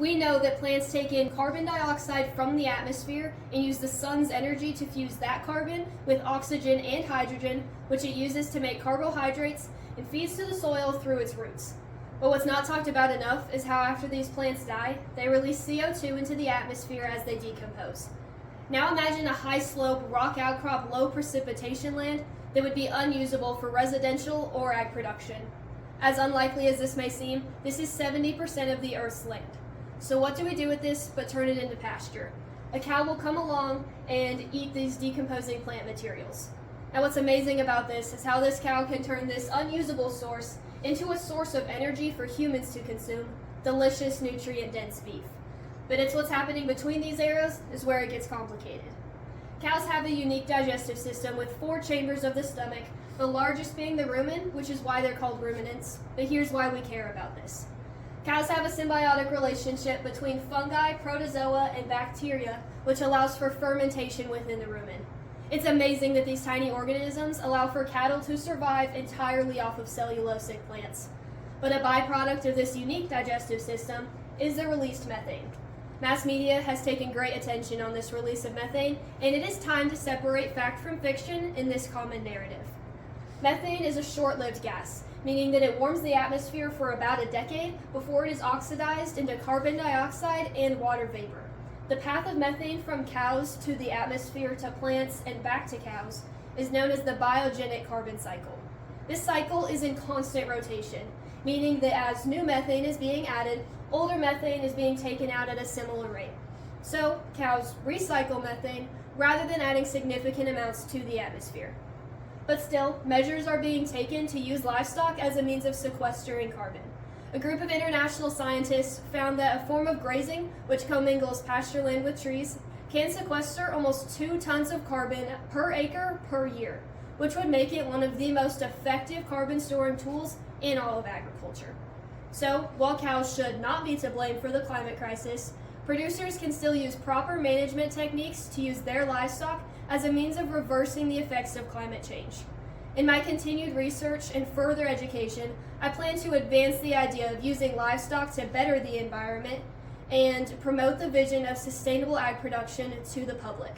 We know that plants take in carbon dioxide from the atmosphere and use the sun's energy to fuse that carbon with oxygen and hydrogen, which it uses to make carbohydrates and feeds to the soil through its roots. But what's not talked about enough is how after these plants die, they release CO2 into the atmosphere as they decompose. Now imagine a high-slope, rock outcrop, low precipitation land that would be unusable for residential or ag production. As unlikely as this may seem, this is 70% of the Earth's land. So what do we do with this but turn it into pasture? A cow will come along and eat these decomposing plant materials. Now what's amazing about this is how this cow can turn this unusable source into a source of energy for humans to consume, delicious, nutrient-dense beef. But it's what's happening between these arrows is where it gets complicated. Cows have a unique digestive system with 4 chambers of the stomach, the largest being the rumen, which is why they're called ruminants. But here's why we care about this. Cows have a symbiotic relationship between fungi, protozoa, and bacteria, which allows for fermentation within the rumen. It's amazing that these tiny organisms allow for cattle to survive entirely off of cellulosic plants. But a byproduct of this unique digestive system is the released methane. Mass media has taken great attention on this release of methane, and it is time to separate fact from fiction in this common narrative. Methane is a short-lived gas, meaning that it warms the atmosphere for about a decade before it is oxidized into carbon dioxide and water vapor. The path of methane from cows to the atmosphere to plants and back to cows is known as the biogenic carbon cycle. This cycle is in constant rotation, meaning that as new methane is being added, older methane is being taken out at a similar rate. So, cows recycle methane rather than adding significant amounts to the atmosphere. But still, measures are being taken to use livestock as a means of sequestering carbon. A group of international scientists found that a form of grazing, which commingles pasture land with trees, can sequester almost 2 tons of carbon per acre per year, which would make it one of the most effective carbon storing tools in all of agriculture. So, while cows should not be to blame for the climate crisis, producers can still use proper management techniques to use their livestock as a means of reversing the effects of climate change. In my continued research and further education, I plan to advance the idea of using livestock to better the environment and promote the vision of sustainable ag production to the public.